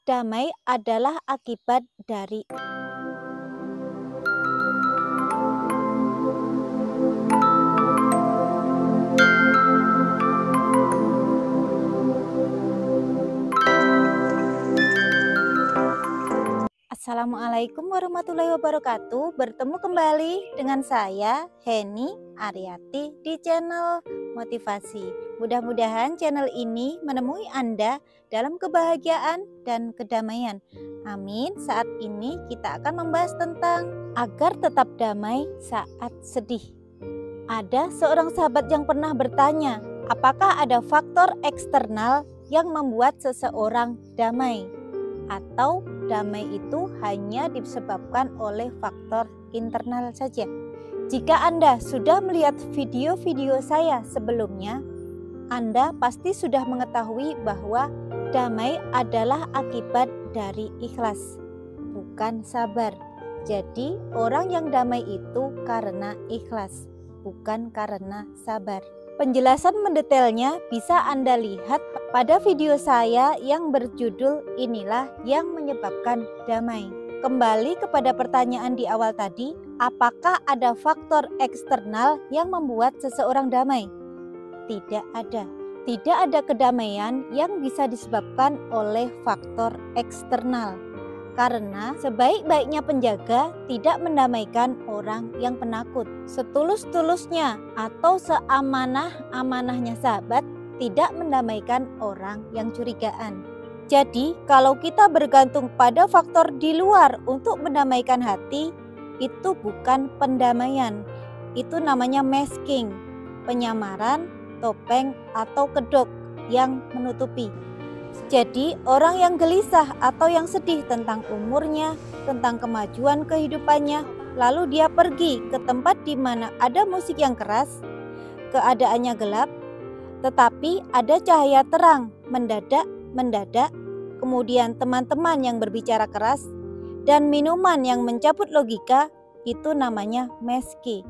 damai adalah akibat dari Assalamualaikum warahmatullahi wabarakatuh. Bertemu kembali dengan saya Heni Ariati di channel Motivasi. Mudah-mudahan channel ini menemui Anda dalam kebahagiaan dan kedamaian. Amin. Saat ini kita akan membahas tentang agar tetap damai saat sedih. Ada seorang sahabat yang pernah bertanya, apakah ada faktor eksternal yang membuat seseorang damai? Atau damai itu hanya disebabkan oleh faktor internal saja? Jika Anda sudah melihat video-video saya sebelumnya, Anda pasti sudah mengetahui bahwa damai adalah akibat dari ikhlas, bukan sabar. Jadi orang yang damai itu karena ikhlas, bukan karena sabar. Penjelasan mendetailnya bisa Anda lihat pada video saya yang berjudul Inilah yang Menyebabkan Damai. Kembali kepada pertanyaan di awal tadi, apakah ada faktor eksternal yang membuat seseorang damai? Tidak ada. Tidak ada kedamaian yang bisa disebabkan oleh faktor eksternal. Karena sebaik-baiknya penjaga tidak mendamaikan orang yang penakut. Setulus-tulusnya atau seamanah-amanahnya sahabat tidak mendamaikan orang yang curigaan. Jadi kalau kita bergantung pada faktor di luar untuk mendamaikan hati, itu bukan pendamaian. Itu namanya masking, penyamaran, topeng atau kedok yang menutupi. Jadi orang yang gelisah atau yang sedih tentang umurnya, tentang kemajuan kehidupannya, lalu dia pergi ke tempat di mana ada musik yang keras, keadaannya gelap, tetapi ada cahaya terang mendadak, kemudian teman-teman yang berbicara keras, dan minuman yang mencabut logika, itu namanya meski.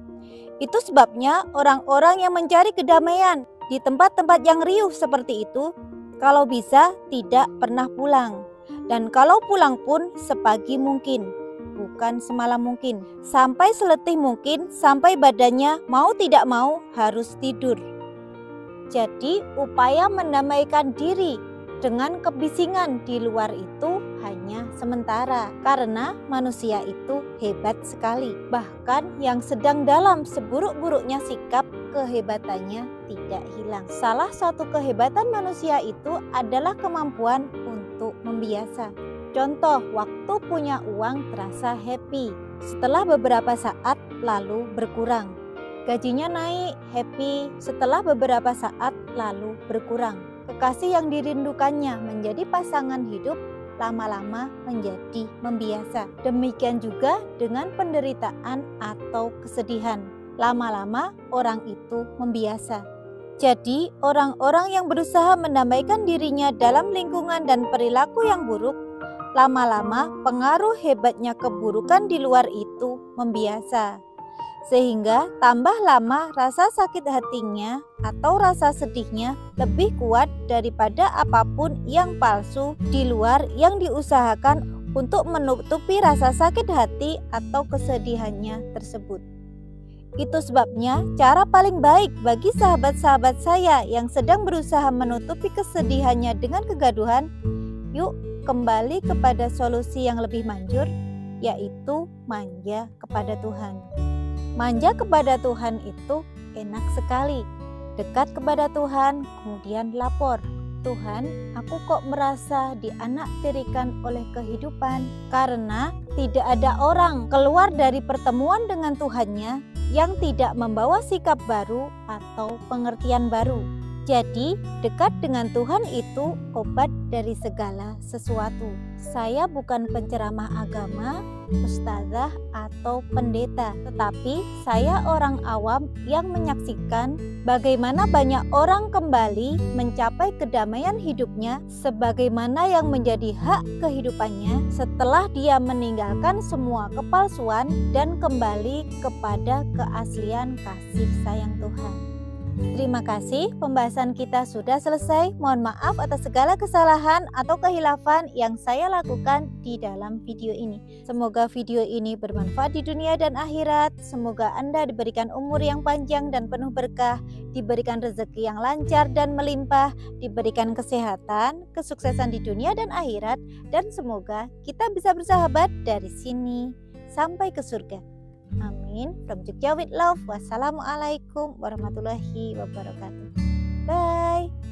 Itu sebabnya orang-orang yang mencari kedamaian di tempat-tempat yang riuh seperti itu, kalau bisa tidak pernah pulang. Dan kalau pulang pun sepagi mungkin, bukan semalam mungkin. Sampai seletih mungkin, sampai badannya mau tidak mau harus tidur. Jadi upaya mendamaikan diri dengan kebisingan di luar itu hanya sementara. Karena manusia itu hebat sekali. Bahkan yang sedang dalam seburuk-buruknya sikap, kehebatannya tidak hilang. Salah satu kehebatan manusia itu adalah kemampuan untuk membiasa. Contoh, waktu punya uang terasa happy. Setelah beberapa saat lalu berkurang. Gajinya naik, happy. Setelah beberapa saat lalu berkurang. Kekasih yang dirindukannya menjadi pasangan hidup lama-lama menjadi membiasa. Demikian juga dengan penderitaan atau kesedihan. Lama-lama orang itu membiasa. Jadi orang-orang yang berusaha mendamaikan dirinya dalam lingkungan dan perilaku yang buruk, lama-lama pengaruh hebatnya keburukan di luar itu membiasa. Sehingga tambah lama rasa sakit hatinya atau rasa sedihnya lebih kuat daripada apapun yang palsu di luar yang diusahakan untuk menutupi rasa sakit hati atau kesedihannya tersebut. Itu sebabnya cara paling baik bagi sahabat-sahabat saya yang sedang berusaha menutupi kesedihannya dengan kegaduhan, yuk kembali kepada solusi yang lebih manjur, yaitu manja kepada Tuhan. Manja kepada Tuhan itu enak sekali. Dekat kepada Tuhan, kemudian lapor. Tuhan, aku kok merasa dianaktirikan oleh kehidupan, karena tidak ada orang keluar dari pertemuan dengan Tuhannya yang tidak membawa sikap baru atau pengertian baru. Jadi, dekat dengan Tuhan itu obat dari segala sesuatu. Saya bukan penceramah agama, ustazah, atau pendeta, tetapi saya orang awam yang menyaksikan bagaimana banyak orang kembali mencapai kedamaian hidupnya sebagaimana yang menjadi hak kehidupannya setelah dia meninggalkan semua kepalsuan dan kembali kepada keaslian kasih sayang Tuhan. Terima kasih, pembahasan kita sudah selesai. Mohon maaf atas segala kesalahan atau kehilafan yang saya lakukan di dalam video ini. Semoga video ini bermanfaat di dunia dan akhirat. Semoga Anda diberikan umur yang panjang dan penuh berkah, diberikan rezeki yang lancar dan melimpah, diberikan kesehatan, kesuksesan di dunia dan akhirat, dan semoga kita bisa bersahabat dari sini sampai ke surga. Amin. From Jogja with Love. Wassalamualaikum warahmatullahi wabarakatuh. Bye.